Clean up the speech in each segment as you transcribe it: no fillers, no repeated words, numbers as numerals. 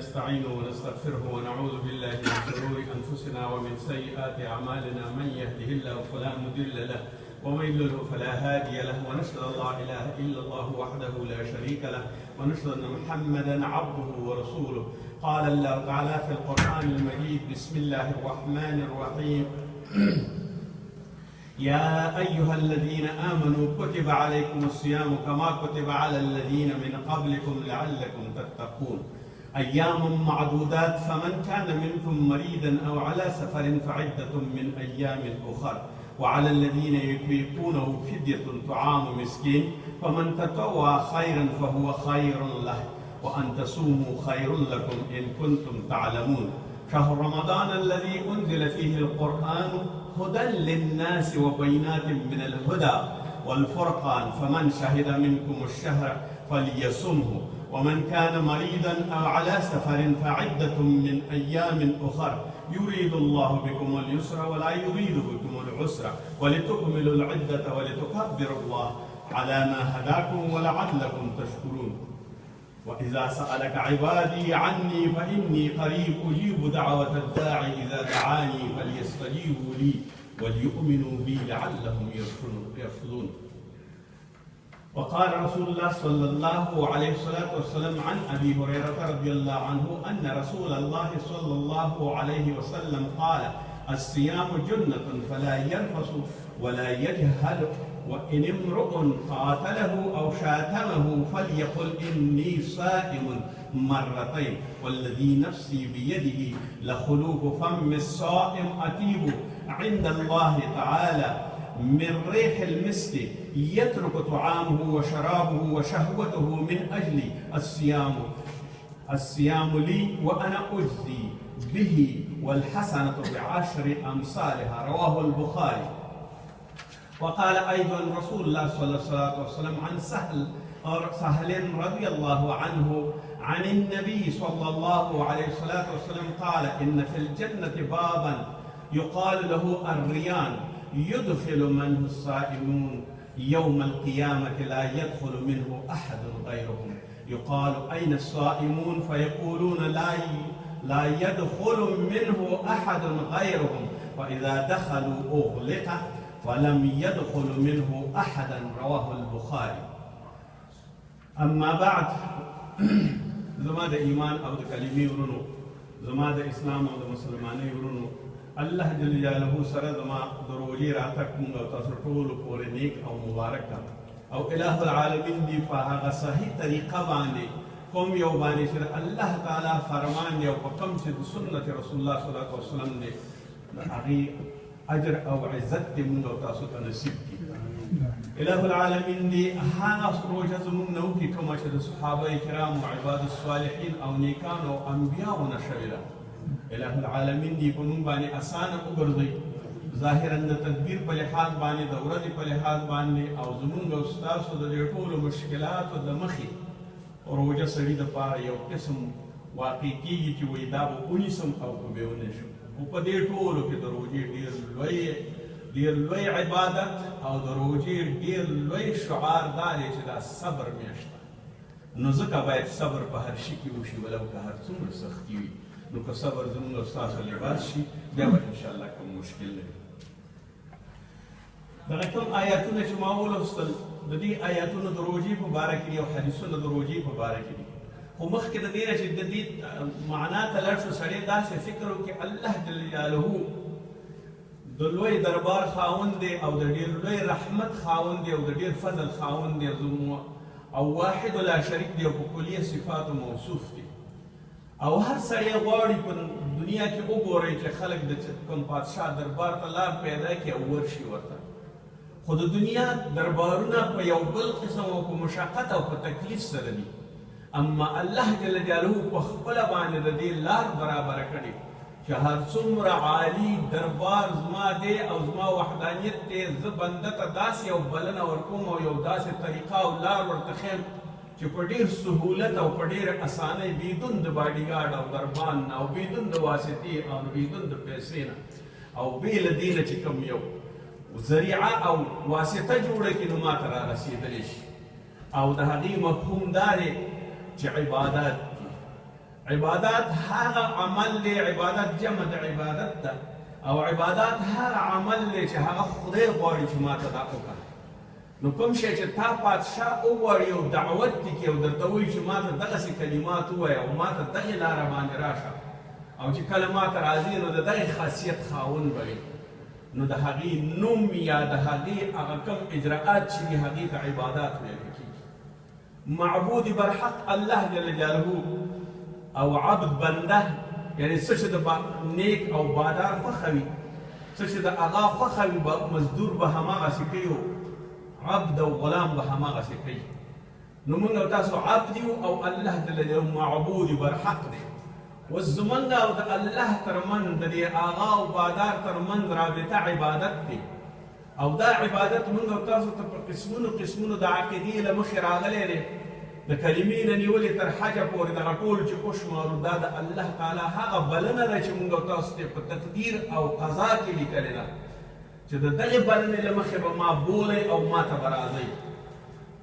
نستعينه ونستغفره ونعوذ بالله من شرور أنفسنا ومن سيئات أعمالنا. من يهده الله فلا مضل له ومن يضلل فلا هادي له، ونشهد أن لا إله إلا الله وحده لا شريك له، ونشهد أن محمدا عبده ورسوله. قال الله تعالى في القرآن المجيد: بسم الله الرحمن الرحيم. يا أيها الذين آمنوا كتب عليكم الصيام كما كتب على الذين من قبلكم لعلكم تتقون. أيام معدودات، فمن كان منكم مريضا أو على سفر فعدة من أيام أخر، وعلى الذين يطيقونه فدية طعام مسكين، فمن تطوع خيرا فهو خير له، وأن تصوموا خير لكم إن كنتم تعلمون. شهر رمضان الذي أنزل فيه القرآن هدى للناس وبينات من الهدى والفرقان، فمن شهد منكم الشهر فليصمه، ومن كان مريضا أو على سفر فعدة من أيام أخر، يريد الله بكم اليسر ولا يريد بكم العسر، ولتكملوا العدة ولتكبروا الله على ما هداكم ولعلكم تشكرون. وإذا سألك عبادي عني فإني قريب أجيب دعوة الداعي إذا دعاني فليستجيبوا لي وليؤمنوا بي لعلهم يرشدون. وقال رسول الله صلى الله عليه وسلم عن أبي هريرة رضي الله عنه أن رسول الله صلى الله عليه وسلم قال: الصيام جنة فلا يرفث ولا يجهل، وإن امرؤ قاتله أو شاتمه فليقل إني صائم مرتين، والذي نفسي بيده لخلوف فم الصائم أطيب عند الله تعالى من ريح المسك، يترك طعامه وشرابه وشهوته من أجل الصيام لي وأنا أجزي به، والحسنة بعشر أمثالها، رواه البخاري. وقال أيضا رسول الله صلى الله عليه وسلم عن سهل رضي الله عنه عن النبي صلى الله عليه وسلم قال: إن في الجنة بابا يقال له الريان، يدخل منه الصائمون يوم القيامة لا يدخل منه أحد غيرهم، يقال: أين الصائمون؟ فيقولون لا يدخل منه أحد غيرهم، فإذا دخلوا أغلق ولم يدخل منه أحدا، رواه البخاري. أما بعد، زما د ایمان او د کلمې ورونو، زما د اسلام او د مسلمانۍ ورونو، الله جل جلاله سره زما د روژې راتګ موږ او تاسو ټولو پورې نیک او مبارک او الہ العالمین دی په هغه صحیح طریقه باندې کوم یو باندې چې الله تعالی فرمان دی او په کوم چې د سنت رسول الله صلی الله علیه وسلم دی، هغې اجر او عزت دې موږ او تاسو ته نصیب کړي. الہ العالمین دې هغه روژه زموږ نه وکړي کومه چې د صحابه کرامو، عباد الصالحین او نیکانو او انبیاو نه شوې ده. الہ العالمین دې په موږ باندې اسانه وګرځوي، ظاهرا د تدبیر په لحاظ باندې، د ورځې په لحاظ باندې، او زموږ او ستاسو د دې ټولو مشکلاتو د مخې روژه سړي دپاره یو قسم واقع کېږي چې وایي دا به ونیسم او که به ونه شم. او په دې ټولو کې د روژې ډېر لوی عبادت او د روژې ډېر لوی شعار دا دی چې دا صبر میاشت ده. نو ځکه باید صبر په هر شي کې وشي، ولو که هر څومره سختي وي. نو که صبر زموږ او ستاسو لباس شي، بیا به انشاءالله کوم مشکل نه وي. دغه کوم آیاتونه چې ما ولوستل، د دې آیاتونو د روژې په باره کې دي او حدیثونه د روژې په باره کې دي. خو مخکې د دې نه چې د دې معنا ته لاړ شو، سړی داسې فکر وکړي الله جل جلاله د لوی دربار خاوند دی او د ډېر لوی رحمت خاوند دی او د ډېر فضل خاوند دی او واحد لا شریک دی او په کلیه صفاتو موصوف دی. او هر سړی غواړي په دنیا کې وګورئ چې خلک د کوم پادشاه دربار ته لار پیدا کړي او ورشي ورته. خو د دنیا دربارونه په یو بل قسم او په مشقت او په تکلیف سره دي، اما الله جل جلاله په خپله باندې د دې لار برابره کړې چې هر څومره عالي دربار زما دی او زما وحدانیت دی، زه بنده ته داسې یو بلنه ورکوم او یو داسې طریقه او لار ورته ښیم چې په ډېر سهولت او په ډېره اسانۍ، بیدون د باډیګارډ او دربان نه او بیدون د واسطې او بیدون د پیسې نه او بې له دې نه چې کوم یو ذریعه او واسطه جوړه کړي، نو ما ته را رسېدلی شي. او د هغې مفهوم دا دی چې عبادات دي، عبادات هغه عمل دی، عبادت جمع د عبادت ده، او عبادات هغه عمل دی چې هغه خدای غواړي چې ما ته دا وکړه. نو کوم شی چې تا پادشاه وغواړي او دعوت دې کړي او درته وایي چې ما ته دغسې کلمات ووایه او ما ته دغې لاره باندې راشه، او چې کله ما ته راځي نو د دغې خاصیت خاوند به وي، نو د هغې نوم یا د هغې هغه کوم اجراءات چې دي هغې ته عبادات ویل کېږي. معبود برحق الله جل جلاله او عبد بنده، یعنی څه چې د نیک او بادار خوښه وي، څه چې د هغه خوښه وي مزدور به هماغسې کوي، عبد او غلام به هماغسې کوي. نو موږ او تاسو عبد یو او الله جل جلاله معبود برحق دی. اوس زمونږ او د الله ترمنځ د دې آغا او بادار ترمنځ رابطه عبادت دی، او دا عبادت موږ او تاسو ته په قسمونو قسمونو د عقیدې له مخې راغلی دی، د کلمې نه نیولې تر حجه پورې دغه ټول چې وشمارو دا د الله تعالی هغه بلنه ده چې موږ او تاسو ته په تقدیر او قضا کې لیکلې ده چې د دغې بلنې له مخې به ما بولئ او ما ته به راځئ.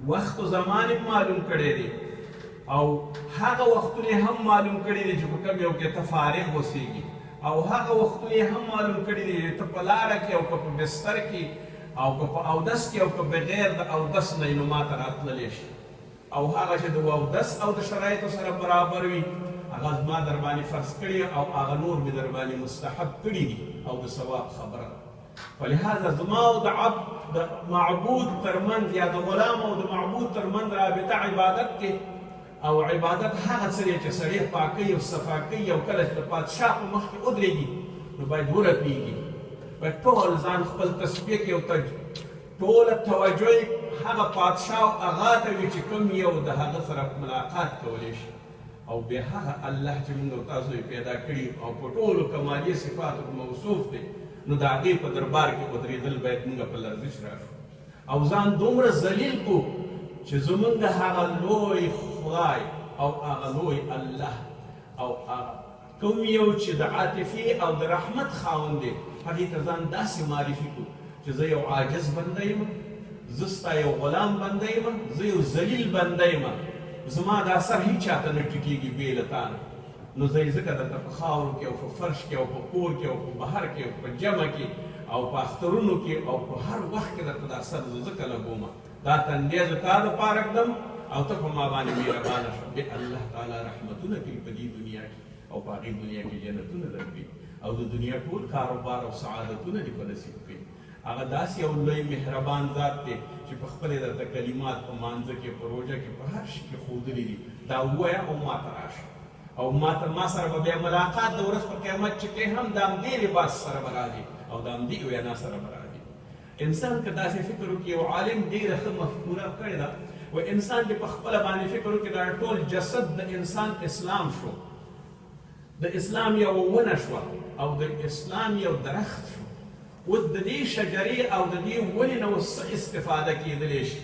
وخت و زمان یې معلوم کړی دی، او هغه وختونه هم معلوم کړي دي چې په کوم یو کې ته فارغ اوسېږي، او هغه وختونه هم معلوم کړي دي چې ته په لاره کې او که په بستر کې او که په اودس کې او که بغیر د اودس نه نو ما ته راتللی شي، او هغه چې د اودس او د شرایطو سره برابر وي هغه زما در باندې فرض کړي او هغه نور مې در باندې مستحب کړي دي او د ثواب خبره ده. فلهذا زما او د معبود ترمنځ یا د غلام او د معبود ترمنځ رابطه عبادت دی، او عبادت هغه څه دی چې سړی پاکوي او صفا کوي، او کله چې د پادشاه په مخ کې ودرېږي نو باید ورپېږي، باید ټول ځان خپل تصفیه کړي او ټوله توجه یې هغه پادشاه او هغه ته وي چې کوم یو د هغه سره ملاقات کولی شي، او بیا هغه الله چې موږ او تاسو یې پیدا کړي او په ټولو کمالي صفاتو موصوف دی، نو د هغې په دربار کې ودرېدل باید موږ په لرزش راشو او ځان دومره ذلیل کړو چې زمونږ هغه لوی خدای او هغه لوی الله او کوم یو چې د عاطفې او د رحمت خاوند دی هغې ته ځان داسې معرفي کړو چې زه یو عاجز بنده یم، زه ستا یو غلام بنده یم، زه یو ذلیل بنده یم، زما دا سر هیچ چاته نه ټیټېږي بې له تا نه. نو زه یې ځکه درته په خاورو کې او په فرش کې او په کور کې او په بهر کې او په جمع کې او په اخترونو کې او په هر وخت کې درته دا سر زه ځکه لګوم، دا تندی زه تا دپاره ږدم او ته په ما باندې مهربانه شه. بیا الله تعالی رحمتونه کوي په دې دنیا کې او په هغې دنیا کې جنتونه درکوي او د دنیا ټول کاروبار او سعادتونه دې په نصیب کوي. هغه داسې یو لوی مهربان ذات دی چې په خپلې درته کلمات په مانځه کې په روژه کې په هر شي کې ښودلي دي، دا ووایه او ما ته راشه او ما سره به بیا ملاقات د ورځ په قیامت چې کې هم د همدې لباس سره به راځي او د همدې وینا سره به راځي. انسان که داسې فکر وکړي، یو عالم ډېره ښه مفکوره کړې ده، و انسان دې په خپله باندې فکر وکړي دا ټول جسد د انسان اسلام شو، د اسلام یو ونه شوه او د اسلام یو درخت شو. اوس د دې شجرې او د دې ونې نه اوس څه استفاده کېدلی شي؟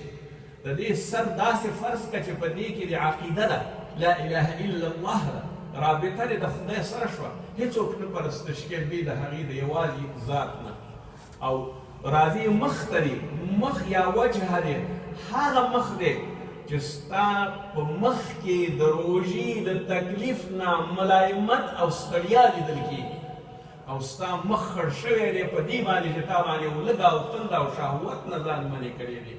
د دې سر داسې فرض کړه چې په دې کې د عقیده ده لا اله الا الله ده، رابطه دې د خدای سره شوه، هېڅوک نه پرستش کېدی د هغې د یوازې ذات نه، او راځي مخ ته دی، مخ یا وجه دی، هغه مخ دی چې ستا په مخ کې د روژې د تکلیف نه ملایمت او ستړیا لیدل کېږي، او ستا مخ خړ شوی دی په دې باندې چې تا باندې یو لږه او تنده او شهوت نه ځان منې کړی دی،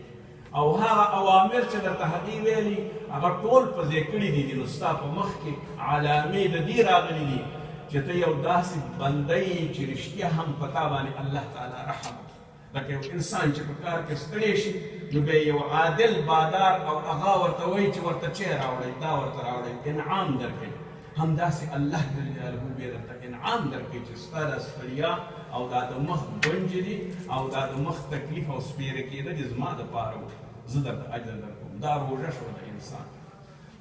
او هغه اوامر چې درته هغې ویلي هغه ټول په ځای کړي دي، نو ستا په مخ کې علامې د دې راغلي دي چې ته یو داسې بنده یې چې رښتیا هم په تا باندې الله تعالی رحم وکړي. لکه یو انسان چې په کار کې ستړی شي نو بیا یو عادل بادار او هغه ورته وایي چې ورته چای راوړئ، دا ورته راوړئ، انعام درکوي. همداسې الله جل جلاله بیا درته انعام درکوي چې ستا دا ستړیا او دا د مخ ګونج دي او دا د مخ تکلیف او سپېره کېده دي زما دپاره و، زه درته اجر درکوم. دا روژه شوه د انسان.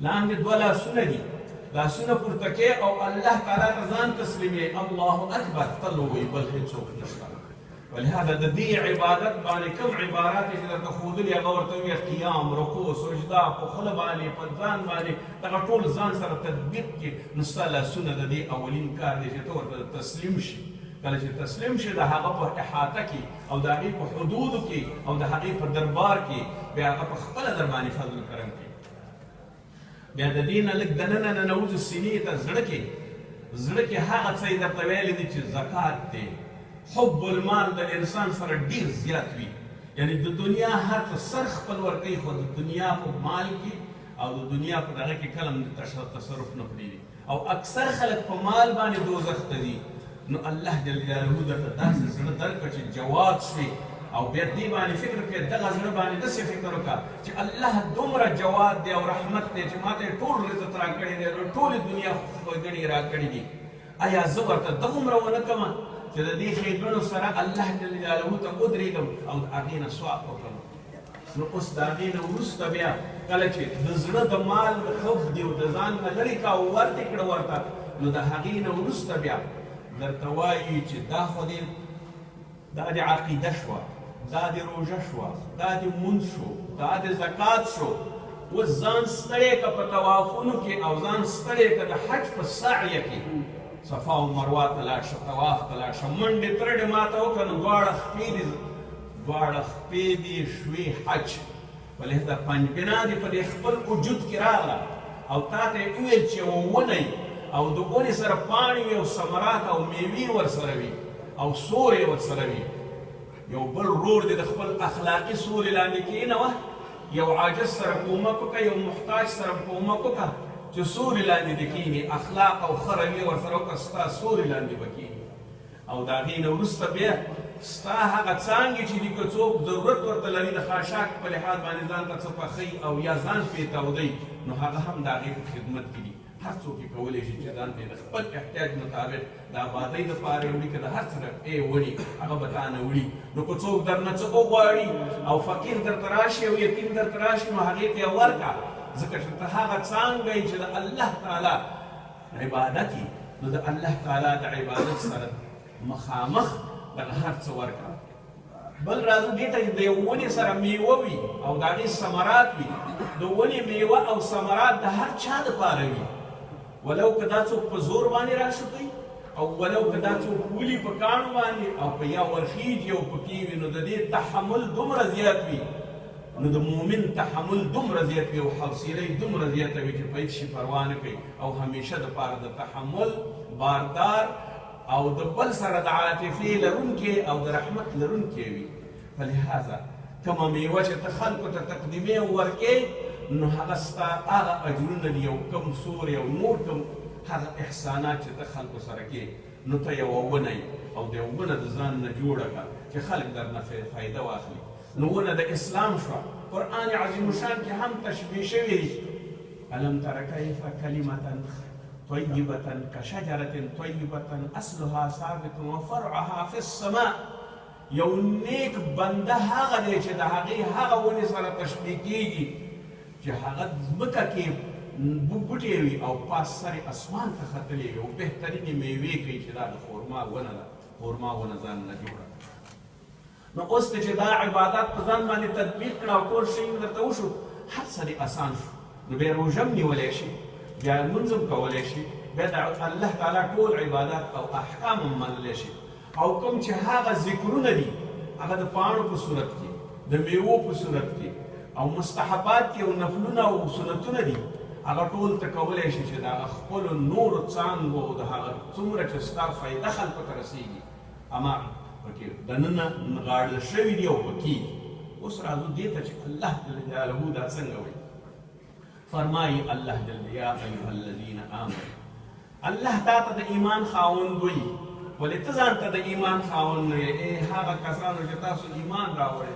لاندې دوه لاسونه دي، لاسونه پورته کې او الله تعالی ته ځان تسلیموي، الله اکبر تل ووایي، بل هېڅوک نشته. ولهذا د دې عبادت باندې کوم عبارات چې درته ښودلي هغه ورته ووایي قیام، رکوع، سجده، په خوله باندې په ځان باندې دغه ټول ځان سره تطبیق کړي، نو ستا لاسونه د دې اولین کار دی چې ته ورته تسلیم شي. کله چې تسلیم شي د هغه په احاطه کې او د هغې په حدودو کې او د هغې په دربار کې بیا هغه په خپله در باندې فضل کرم کوي. بیا د دې نه لږ دننه ننوځو سینې ته زړه کې هغه څه یې درته ویلي دي چې زکات دی. حب المال د انسان سره ډېر زیات وي، یعنی د دنیا هر څه سر خپل ورکوي، خو د دنیا په مال کې او د دنیا په دغه کې کله هم تصرف نه پرېږدي. او اکثر خلک په مال باندې دوزخ ته ځي. نو الله جل جلاله درته داسې زړه درکړه چې جواد شوې، او بیا دې باندې فکر کوې، دغه زړه باندې داسې فکر وکړه چې الله دومره جواد دی او رحمت دی چې ما ته یې ټول رزق راکړی دی، ټولې دنیا ښېګڼې راکړي دي. آیا زه ورته دغومره ونه کړمه چې د دې ښېګڼو سره الله جل جلاله ته ودرېږم او د هغې نه سوال وکړم؟ نو اوس د هغې نه وروسته بیا کله چې د زړه د مال حب دی او د ځان نه لرې کړه او ورتې کړه ورته، نو د هغې نه وروسته بیا درته وایي چې دا خو دې دا د عقیده شوه، دا د روژه شوه، دا د مونځ شو، دا د زکات شو. اوس ځان ستړی که په طوافونو کې او ځان ستړی که د حج په سعیه کې صفا او مروه ته لاړ شه، طواف ته لاړ شه، منډې ترډې ماته وکړه، نو دواړه خپې دې شوې حج. ولې دا پنجبنا دې په دې خپل وجود کې راغله او تا ته یې وویل چې یوه ونه او د ونې سره پاڼې وي او ثمرات او میوې ورسره وي او سوری ورسره وي. یو بل ورور دې د خپل اخلاقي سوري لاندې کښېنوه، یو عاجز سره کومک وکړه، یو محتاج سره کومک وکړه چې سوري لاندې دې کښېني، اخلاق او ښه رویې ورسره وکړه، ستا سوري لاندې به کښېني. او د هغې نه وروسته بیا ستا هغه څانګې چې دي که څوک ضرورت ورته لري د خاشاک په لحاظ باندې ځان ته څه پخوي او یا ځان پرې تودوي، نو هغه هم د هغې په خدمت کې دي. هر څوک یې کولی شي چې ځان ته د خپل احتیاج مطابق د آبادۍ دپاره یې وړي، که د هر څه وړي هغه به تا نه وړي. نو که څوک در نه څه وغواړي او فقیر درته راشي او یتیم درته راشي، نو هغې ته یې ورکړه، ځکه چې ته هغه څانګه یې چې د الله تعالی عبادت یي، نو د الله تعالی د عبادت سره مخامخ دغه هر څه ورکړه. بل راځو دې ته د یو ونې سره میوه وي او د هغې ثمرات وي. د ونې میوه او ثمرات د هر چا دپاره وي، ولو که دا څوک په زور باندې راشو کوي او ولو که دا څوک ولي په کاڼو باندې او په یا ورخیږي او پکې وي، نو د دې تحمل دومره زیات وي، نو د مؤمن تحمل دومره زیات وي او حوصله یې دومره زیاته وي چې په هېڅ شي پروا نه کوي او همیشه دپاره د تحمل باردار او د بل سره د عاطفې لرونکې او د رحمت لرونکې وي. فلهذا کومه میوه چې ته خلکو ته تقدیمې ورکې، نو هغه ستا هغه اجرونه دي او کم سورې او نور کم هغه احسانات چې ته خلکو سره کې، نو ته یوه ونه یې او د یو ونه د ځان نه جوړه کړه چې خلک درنه فایده واخلي. نو ونه د اسلام شوه. قرآن عظیم الشان کې هم تشبیه شوي دي. الم تر کیف کلمة طیبة کشجرة طیبة اصلها ثابت وفرعها فی السماء. یو نیک بنده هغه دی چې د هغې هغه ونې سره تشبیه کېږي چې هغه ځمکه کې بوټې وي او پاس سر یې اسمان ته ختلې وي او بهترینې میوې کوي چې دا د خورما ونه ده، خورما ونه ځان نه جوړه. نو اوس چې دا عبادت په ځان باندې تطبیق کړه او ټول شی درته وشو، هر څه دې اسان شو. نو بیا روژه هم نیولی شي، بیا لمونځ هم کولی شي، بیا د الله تعالی ټول عبادات او احکام هم منلی شي. او کوم چې هغه ذکرونه دي هغه د پاڼو په صورت کې، د میوو په صورت کې او مستحبات دي او نفلونه او سنتونه دي، هغه ټول ته کولی شي چې د هغه خپلو نورو څانګو د هغه څومره چې ستا فایده خلکو ته رسېږي اما پکې دننه نغاړل شوي دي او پکې. اوس راځو دې ته چې الله جل جلاله دا څنګه وایي. فرمایي الله جل یا ایها الذین آمنوا، الله تا ته د ایمان خاوند وایي. ولې ته ځان ته د ایمان خاوند نه یې؟ ای هغه کسانو چې تاسو ایمان راوړئ،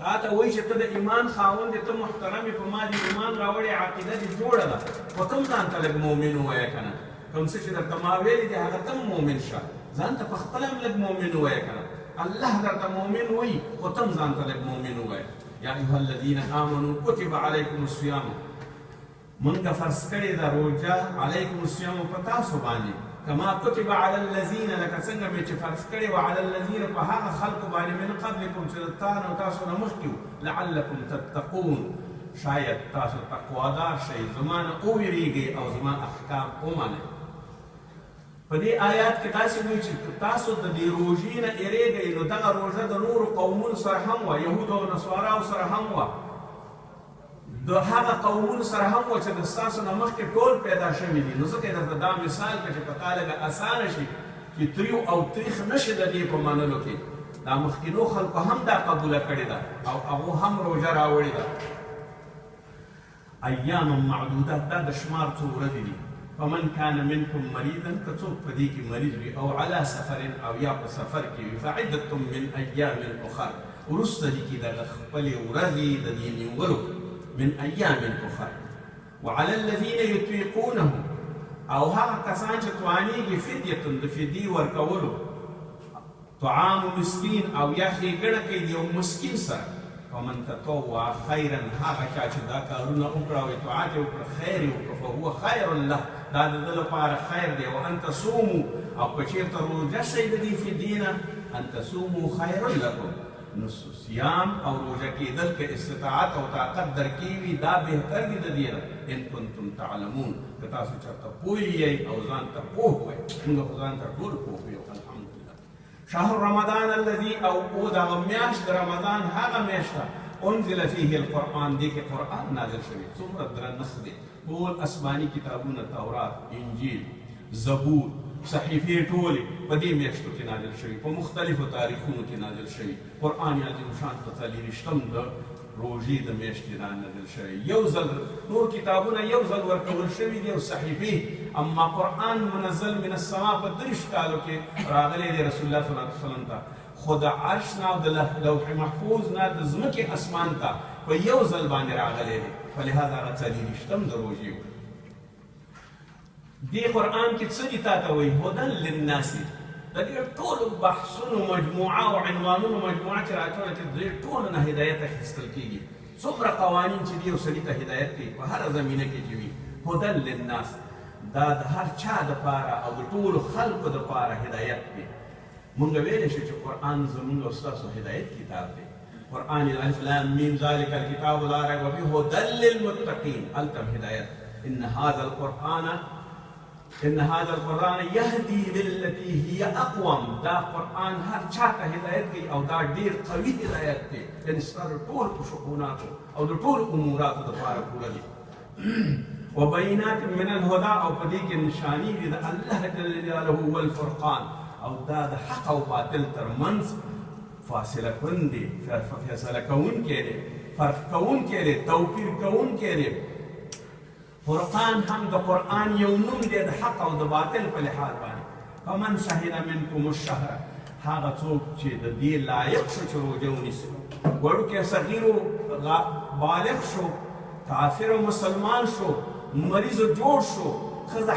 تا ته وایي چې ته د ایمان خاوند یې، ته محترم یې، په ما دې ایمان راوړې، عقیده دې جوړه ده، خو ته هم ځان ته لږ مؤمن ووایه که نه. کوم څه چې درته ما ویلي دي هغه ته هم مؤمن شه، ځان ته پخپله هم لږ مؤمن ووایه که نه. الله درته مؤمن وایي خو ته هم ځان ته لږ مؤمن ووایه. یا ایها الذین آمنوا کتب علیکم الصیام، مونږ فرض کړې ده روژه علیکم الصیام په تاسو باندې، کما کتب علی الذین، لکه څنګه مې چې فرض کړې وه علی الذین په هغه خلکو باندې من قبلکم چې د تا نه او تاسو نه مخکې وو، لعلکم تتقون، شاید تاسو تقوادار شئ، زما نه وویرېږئ او زما احکام ومنئ. په دې آیات کې داسې وایي چې تاسو د دې روژې نه اېرېږئ، نو دغه روژه د نورو قومونو سره هم وه، یهودو او نصاراو سره هم وه. د هغه قومونو سره هم و چې د ستاسو نه مخکې ټول پیدا شوي دي. نو ځکه یې درته دا مثال کړه چې په تا لږه اسانه شي چې تریو او تریخ نه شي د دې په منلو کې. دا مخکینو خلکو هم دا قبوله کړې ده او هغو هم روژه راوړې ده. ایام معدودات دا د شمار څو ورځې دي. فمن کان منکم مریضا که څوک په دې کې مریض وي او علی سفر او یا په سفر کې وي فعدة من ایام اخر وروسته دي کې دغه خپلې ورځې د دې نیولو من ایام اخر. وعلى الذین یطیقونه او هغه کسان چې توانېږي فدیة د فدیې ورکولو طعام مسکین او یا ښېګڼه کوي د یو مسکین سره. فمن تطوع خیرا هغه چا چې دا کارونه وکړه او اطاعت یې وکړه خیر یې وکړه فهو خیر له دا د ده لپاره خیر دی. وان تصوموا او که چېرته روژه شئ د دې فدیې نه ان تصوموا خیر لکم نو صیام او روژه کېدل که استطاعت او طاقت درکې وي دا بهتر دي د دې نه ان کنتم تعلمون که تاسو چېرته پوه یئ او ځان ته پوه وئ. موږ خو ځان ته ټول پوه یو الحمدلله. شهر رمضان الذي او دغه میاشت د رمضان هغه میاشت ده انزل فيه القرآن دې کې قرآن نازل شوی. څومره درنښت دی. ټول اسماني کتابونه تورات انجیل زبور صحیفې ټولې په دې میاشتو کې نازل شوي په مختلفو تاریخونو کې نازل شوي. قرآن عظیم شان په 40 د روژې د میاشتې را نازل شوی. یو ځل نور کتابونه یو ځل ورکول شوي دي او صحیفې. اما قرآن منزل من السما په 30 کالو کې راغلی دی رسول الله صلی الله علیه وسلم ته. خو د عرش نه او د لوح محفوظ نه د ځمکې اسمان ته په یو ځل باندې راغلی دی. فلهذا هغه 40 د روژې و. دې قرآن کې څه دي تا ته وایي؟ هدن للناس. د دې ټولو بحثونو مجموعه او عنوانونو مجموعه چې راټوله چې د دې ټولو نه هدایت اخیستل کېږي. څومره قوانین چې دي یو سړي ته هدایت کوي په هره زمینه کې چې وي. هدن للناس دا د هر چا دپاره او د ټولو خلکو دپاره هدایت دی. مونږ ویلی شو چې قرآن زمونږ او ستاسو هدایت کتاب دی. قرآن الف لام میم ذلک الکتاب لا ریب فیه هدى للمتقین. هلته هدایت ان هذا القرآن یهدی للتی هی اقوم. دا قرآن هر چاته هدایت کوي او دا ډیر قوي هدایت دی. یعنې ستا د ټولو په شؤوناتو او د ټولو اموراتو دپاره پوره دی. وبینات من الهدى او په دې کې نشاني دي د الله جل جلاله والفرقان او دا د حق او باطل ترمنځ فاصله کوونکی فیصله کوونکی دی فرق کوونکی دی توپیر کوونکی دی. فرقان هم د قرآن یو نوم دی د حق او د باطل په لحاظ باندې. فمن شهد منکم الشهر هغه څوک چې د دې لایق شو چې روژه ونیسي. وړوکی صغیر بالغ شو کافر او مسلمان شو مریض جوړ شو ښځه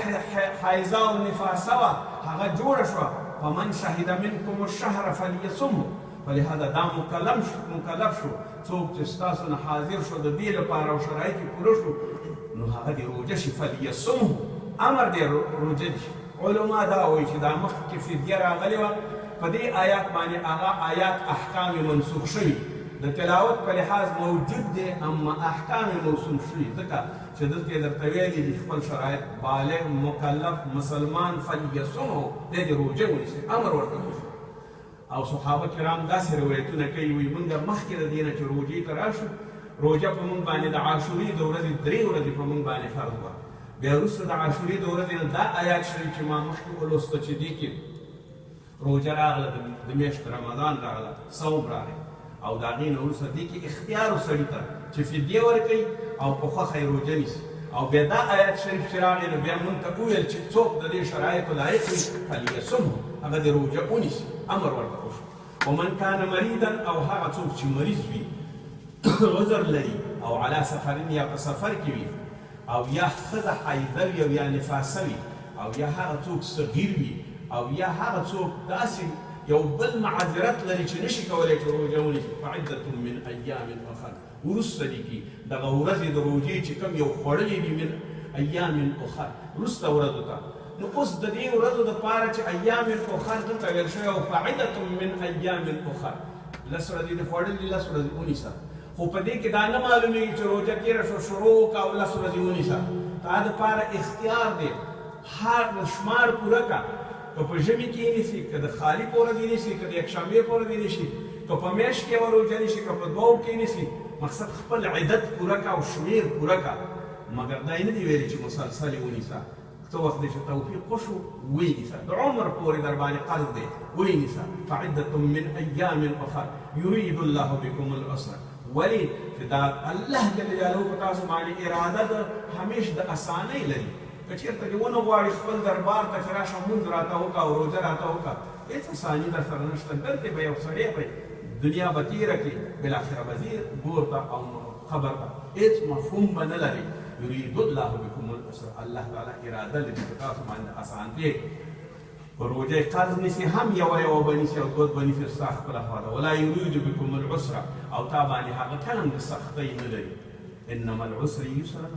حایضه او نفاسه وه هغه جوړه شوه. فمن شهد منکم الشهر فلیصمه. فلهذا دا مکلف شو څوک چې ستاسو نه حاضر شو د دې لپاره او شرایط یې پوره شو نو هغه دې روژه شي. فلیصمه امر دی روژه دي. علما دا وایي چې دا مخکې فدیه راغلې وه په دې آیات باندې هغه آیات احکام منسوخ شوي د تلاوت په لحاظ موجود دی اما احکام موصول شوي ځکه چې دلته یې درته ویلي دي خپل شرایط بالغ مکلف مسلمان فلیصمه دی د روژه ونیسي امر ورته وشو. او صحابه کرام داسې روایتونه کوي وایي موږ مخکې د دې نه چې روژې ته راشو روژه په موږ باندې د عاشورې د ورځې 3 ورځې په موږ باندې فرض وه. بیا وروسته د عاشورې د ورځې نه دا آیات شریف چې ما مخکې ولوسته چې دې کې روژه راغله د میاشت رمضان راغله صوم راغی او د هغې نه وروسته دې کې اختیار و سړي ته چې فدیه ورکوي او په خوښه یې روژه نیسي. او بیا دا آیات شریف چې راغی نو بیا موږ ته وویل چې څوک د دې شرایطو لایق وي فلیصمه هغه د روژه ونیسي امر ورته وشو. ومن کان مریضا او هغه څوک چې مریض وي عذر لري او علی سفر یا په سفر کې وي او یا ښځه حایضه وي او یا نفاسه وي او یا هغه څوک صغیر وي او یا هغه څوک داسې یو بل معذرت لري چې نشي کولی چې روژه ونیسي. فعدة من ایام اخر وروسته دي کې دغه ورځې د روژې چې کوم یو خوړلې دي من ایام اخر وروسته ورځو ته. نو اوس د دې ورځو دپاره چې ایام اخر دلته ویل شوی او فعدة من ایام اخر 10 ورځې دې خوړلې 10 ورځې ونیسه. خو په دې کې دا نه معلومیږي چې روژه تېره شو شروع وکړه او 10 ورځې ونیسه. دا دپاره اختیار دی هر شمار پوره کړه. که په ژمي کې یې نیسي که د خالي په ورځ یې نیسي که د یکشنبې په ورځ یې نیسي که په میاشت کې یوه روژه نیسي که په 2 کې یې نیسي مقصد خپل عدد پوره کا او شمیر پوره کا مگر دا نه دی ویلي چې مسلسل ونیسه څه وخت دی چې توفیق وشو ونیسه د عمر پورې در باندې قرض دی ونیسه فعدة من ایام اخر یرید الله بكم العسر ولې چې دا الله جل جلاله په تاسو باندې اراده ده همیشه د اسانۍ لري که چېرته دې ونه غواړي خپل دربار ته چې راشه مونځ راته وکړه او روژه راته وکړه هېڅ اساني در سره نشته دلته به یو سړی به دنیا به تېره کړي بالاخره به ځي ګور ته او خبر ته هېڅ مفهوم به نه لري یرید الله بكم العسر الله تعالی اراده لري په تاسو باندې اسانتۍ په روژه قرض نیسي هم یوه به نیسي او دوه به نیسي ستا خپله خوا ده ولا یرید بكم العسر او تا باندې هغه کله هم د سختۍ نه لري انما العسر يسرا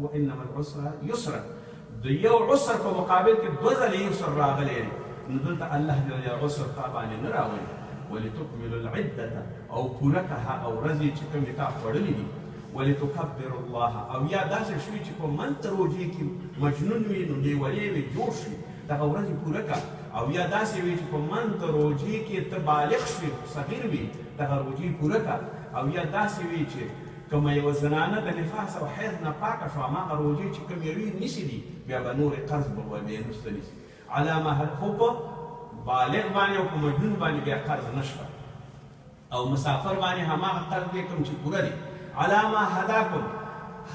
وانما العسر يسرا د یو عسر په مقابل کې دوه ځلې یسر راغلی دی نو دلته الله جل جلاله عسر تا باندې نه راولي ولتكملوا العدة او پوره که هغه ورځې چې کومې تا خوړلې دي ولتكبروا الله او یا داسې شوي چې په منځ روژې کې مجنون وي نو لیولې وي جوړ شي دغه ورځې پوره که او یا داسې وي چې په منځ روژې کې ته بالغ شوي صغیر وي دغه روژې پوره که او یا داسې وي چې کومه یوه زنانه د نفاس او حیض نه پاکه شوه هماغه روژې چې کومې وي نیسي دي بیا به نورې قرض به بیا نسته نیسي علی ما خو په بالغ باندې او په مجنون باندې بیا قرض نشته او مسافر باندې هماغه قرض دی کوم چې پوره دی علی ما هداکم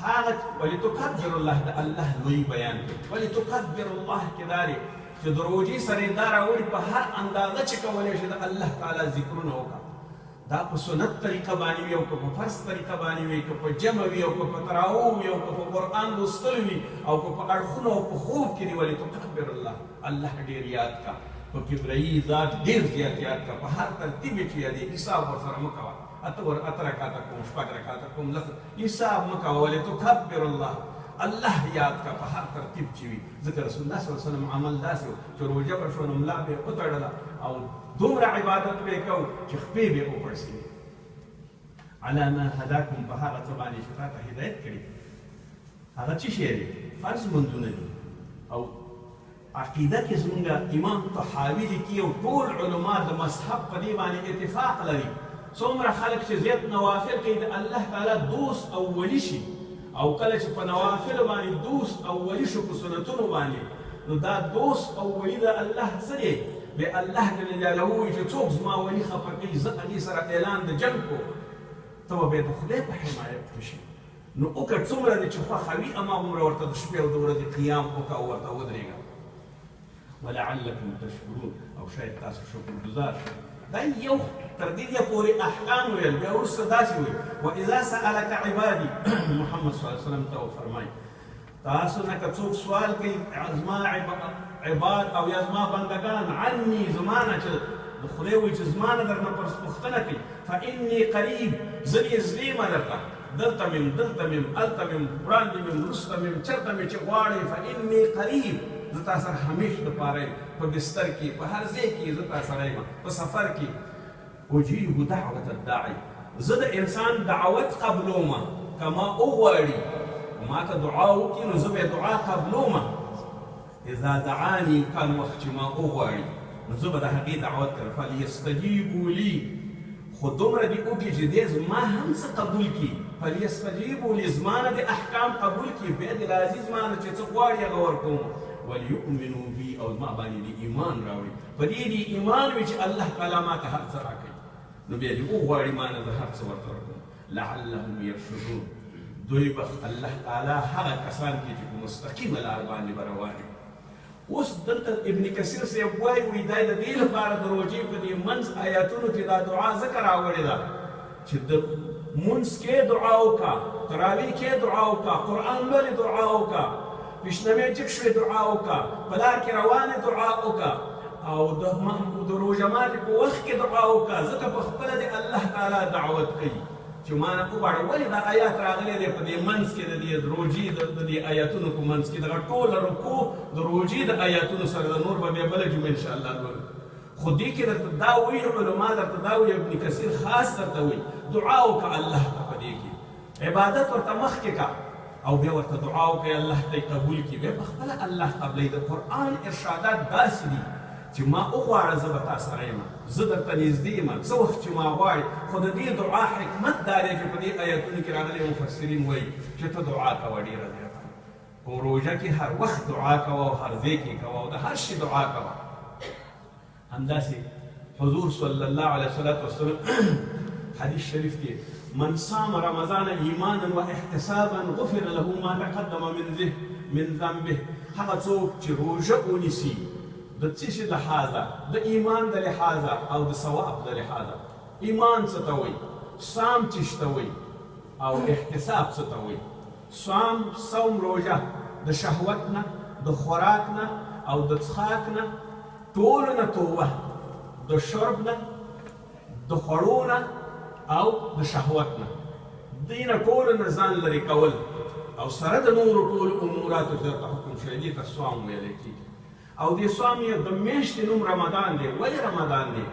هغه ولتکبروا الله د الله لوی بیان کوي ولتکبروا الله کې دا دی چې د روژې سره یې دا راوړي په هر اندازه چې کولی شي د الله تعالی ذکرونه وکړه دا په سنت طریقه باندې وي او که په فرض طریقه باندې وي که په جمع وي او که په تراوح وي او که په قرآن لوستل وي او که په اړخونو او په خوب کې دي ولتکبر الله الله ډېر یاد کا په کبرایي ذات ډېر زیات یاد کا په هر ترتیب یې چې یادې حساب ورسره مه کوه اته رکعته کوم شپږ رکعته کوم لس حساب مه کوه ولتکبر الله الله یاد کا په هر ترتیب چې وي ځکه رسول الله صلی الله علیه وسلم عمل داسې و چې روژه به شوه نو ملا به یې وتړله او دومره عبادت به یې کوو چې خپې به یې وپړسېدې علی ما هداکم په هغه څه باندې چې تا ته هدایت کړي هغه څه شی دی فرض منځونه دي او عقیده کې زمونږ امام طحاوي لیکي او ټول علما د مذهب په دې باندې اتفاق لري څومره خلک چې زیات نوافل کوي د الله تعالی دوست او ولی شي او کله چې په نوافلو باندې دوست او ولی شو په سنتونو باندې نو دا دوست او ولی د الله څه دی به الله جل جلاله وایي چې څوک زما ولي خفه کوي زه هغې سره اعلان د جنګ کو ته به بیا د خدای په حمایت کې شي نو وکړه څومره دی چې خوښوي هماغومره ورته د شپې او د ورځې قیام وکړه او ورته ودرېږه ولعلکم تشکرون او شاید تاسو شکرګزار شئ دا یو تر دې پورې احکام ویل بیا وروسته داسې وایي واذا سألک عبادي محمد صلی الله علیه وسلم ته وفرمایي تاسو نه که څوک سوال کوي زما عباد او یا زما بندگان عني زما نه چې د خدای وایي چې زما نه درنه پوښتنه کوي فاني قریب زه نږدې یم درته دلته مې دلته مې هلته مې وړاندې مې وروسته مې چېرته مې چې غواړئ فاني قریب زه تا سره همیش دپاره یم په بستر کې په هر ځای کې زه تا سره یم په سفر کې اجیب دعوة الداعي زه د انسان دعوت قبلومه که ما وغواړي ما ته دعا وکړي نو زه به یې دعا قبلومه اذا دعاني کم وخت چې ما وغواړي نو زه به د هغې دعوت کوم فلیستجیبوا لي خو دومره دې وکړي چې دی زما هم څه قبول کړي فلیستجیبوا لي زما نه د احکام قبول کړي بیا دې راځي زما نه چې څه غواړي هغه ورکوم وليؤمنوا بي او ما باندې دې ایمان راوړي په دې دې ایمان وي چې الله تعالی ما ته هر څه راکوي نو بیا دې وغواړي ما نه زه هر څه ورته ورکوم لعلهم يرشدون دوی به الله تعالی هغه کسان دي چې په مستقیمه لار باندې به روان وي اوس دلته ابن کثیر صاحب وایي وایي دا د دې لپاره د روژې په دې منځ آیاتونو کې دا دعا ځکه راوړې ده چې د منځ کې دعا وکړه تراویح کې دعا وکړه قرآن لولې دعا وکړه پیشنمې جګ شوې دعا وکړه په لار کې روانې دعا وکړه او د روژه ماتې په وخت کې دعا وکړه ځکه په خپله د الله تعالی دعوت کوي چې ما نه وغواړه ولې دا آیات راغلی دی په دې منځ کې د دې روژې د دې آیاتونو په منځ کې دغه ټوله رکوع د روژې د آیاتونو سره د نور به بیا بله جمعه انشاءالله لولو خو دې کې درته دا وایي علما درته دا وایي ابن کثیر خاص درته وایي دعا وکړه الله ته په دې کې عبادت ورته مخکې کړه او بیا ورته دعا وکړئ الله ته یې قبول کړي بیا په خپله الله قبلوي د قرآن ارشادات داسې دي چې ما وغواړه زه به تا سره یم، زه درته نږدې یم څه وخت چې ما غواړې. خو د دې دعا حکمت دا دی چې په دې ایتونو کې راغلي مفسرین وایي چې ته دعا کوه ډېره زیاته. په روژه کې هر وخت دعا کوه او هر ځای کې کوه او د هر شي دعا کوه. همداسې حضور صلی الله علیه وسلم حدیث شریف کې من صام رمضان ایمانا و احتسابا غفر له ما تقدم من ذنبه. هغه څوک چې روژه ونیسي د څه شي لحاظه، د ایمان د لحاظه او د ثواب د لحاظه. ایمان څه ته وایي، صام څه ته وایي او احتساب څه ته وایي. صوم روژه د شهوت نه، د خوراک نه او د څښاک نه، ټولو نه توبه، د شرب نه، د خوړو نه او د شهوت نه، دې نه ټولو نه ځان لرې کول او سره د نورو ټولو اموراتو چې درته حکم شوی دې ته صوم ویلی کېږي. او دې صوم یې د میاشتې نوم رمضان دی. ولې رمضان دی؟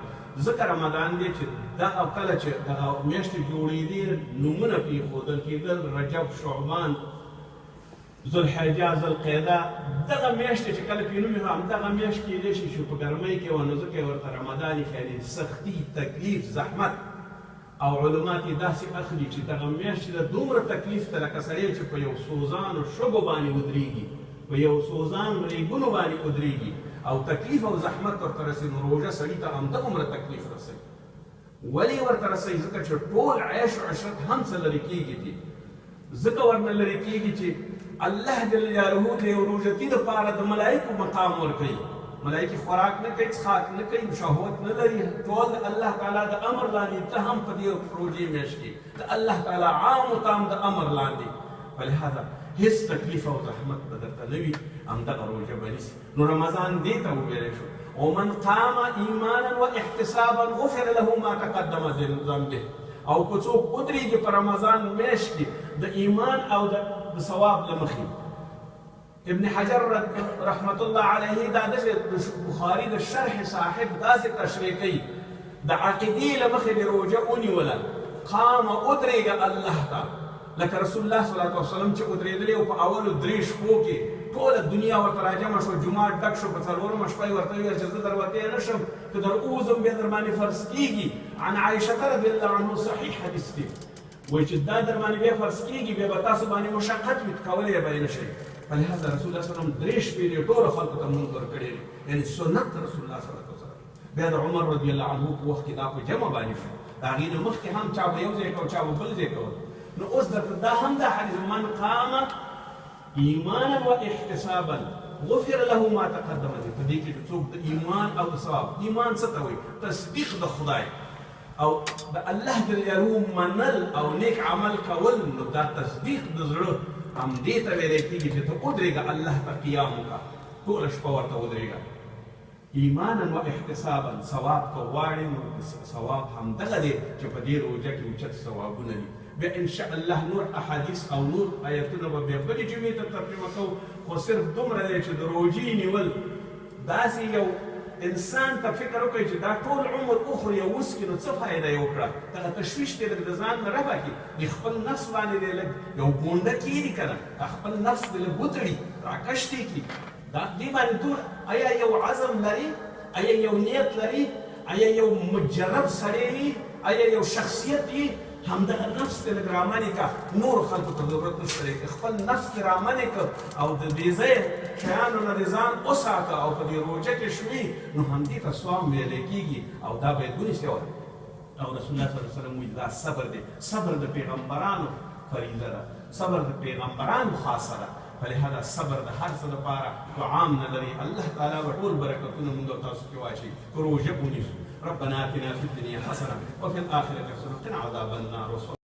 ځکه رمضان دی چې دغه کله چې دغه میاشتې جوړېدې نومونه پرېښودل کېدل، رجب، شعبان، ذوالحجه، ذوالقعده، دغه میاشتې چې کله پرې نوم یې همدغه میاشت کېدی شي چې په ګرمۍ کې وه، نو ځکه یې ورته رمضان ښیي. سختي، تکلیف، زحمت او علمات یې داسې اخلي چې دغه میاشت چې د دومره تکلیف ته لکه سړی چې په یو سوزانو شګو باندې ودرېږي، په یو سوزان ریګونو باندې ودرېږي او تکلیف او زحمت ورته رسوي، نو روژه سړي ته همدغومره تکلیف رسوي. ولې ورته رسوي؟ ځکه چې ټول عیش و عشرت هم څه لرې کېږي دي. ځکه ورنه لرې کېږي چې الله جل جلاله د یو روژتي دپاره د ملایکو مقام ورکوي. ملایکې خوراک نه کوي، څښاک نه کوي، شهوت نه لري، ټول د الله تعالی د امر لاندې. ته هم په دې روژې میاشت کې د الله تعالی عام و تام د امر لاندې. فلهذا هیڅ تکلیف او زحمت به درته نه وي، همدغه روژه به نیسي. نو رمضان دې ته وویلی شو ومن قام ایمانا و احتسابا غفر له ما تقدم من ذنبه. او که څوک ودرېږي په رمضان میاشت کې د ایمان او د ثواب له مخې. ابن حجر رحمت الله علیه دا د بخاري د شرح صاحب داسې تشریح کوي، د عقیدې له مخې د روژه ونیوله. قام ودرېږه الله ته، لکه رسول الله صلی الله علیه وسلم چې ودرېدلی او په اولو 3 شپو کې ټوله دنیا ورته راجمع شو، جومات ډک شو. په 4مه شپه یې ورته وویل چې زه در وتی نه شم، که در ووځم بیا در باندې فرض کېږي. عن عایشه رضی الله عنه صحیح حدیث دی، وایي چې دا در باندې بیا فرض کېږي، بیا به تاسو باندې مشقت وي، کولی یې به یې نه شئ. فلهذا رسول الله صلی الله علیه وسلم 3 شپې یې ټولو خلکو ته مونځ ورکړی دی، یعنې سنت رسول الله صلی الله علیه وسلم. بیا د عمر رضی الله عنه په وخت کې دا په جمع باندې شو، د هغې نه مخکې هم چا به یو ځای کول، چا به بل ځای کول. نو اوس درته دا هم دا حدیث من قام ایمانا و احتسابا غفر له ما تقدم. په دې کې څوک د ایمان او د ثواب. ایمان څه ته وایي؟ تصدیق د خدای او د الله جل جلاله منل او نیک عمل کول. نو دا تصدیق د زړه همدې ته ویلی کېږي چې ته ودرېږه الله ته قیام وکړه، ټوله شپه ورته ودرېږه. ایمانا و احتسابا، ثواب که غواړې نو ثواب همدغه دی چې په دې روژه کې اوچت ثوابونه دي. بیا انشاء الله نور احادیث او نور آیتونه به بیا بلې جمعې ته ترجمه کوو. خو صرف دومره دی چې د روژې نیول داسې یو انسان ته فکر وکړي چې دا ټول عمر اخوري او وسکي، نو څه فایده یې وکړه؟ دغه تشویش دی لږ د ځان نه راباکي، د خپل نفس باندې دی لږ یو ګونډه کېږي که نه، خپل نفس دی لږ وتړي، راکش دی کړي. دې باندې ټول آیا یو عزم لري؟ آیا یو نیت لري؟ آیا یو مجرب سړی وي؟ آیا یو شخصیت وي؟ همدغه نفس ته لږ رامنې که، نور خلکو ته ضرورت نشته دی. خپل نفس ته رامنې که او د بې ځایه شیانو نه دې ځان وساته او په دې روژه کې شوي، نو همدې ته صوم ویلی کېږي او دا باید ونیسي. او رسول الله صلی الله علیه وسلم وایي دا صبر دی. صبر د پیغمبرانو فریضه ده، صبر د پیغمبرانو خاصه ده. فلهذا صبر د هر څه دپاره طعام نه لري. الله تعالی به ټول برکتونه موږ او تاسو کې واچوي که روژه ونیسو. ربنا آتنا في الدنيا حسنة وفي الآخرة حسنة وقنا عذاب النار.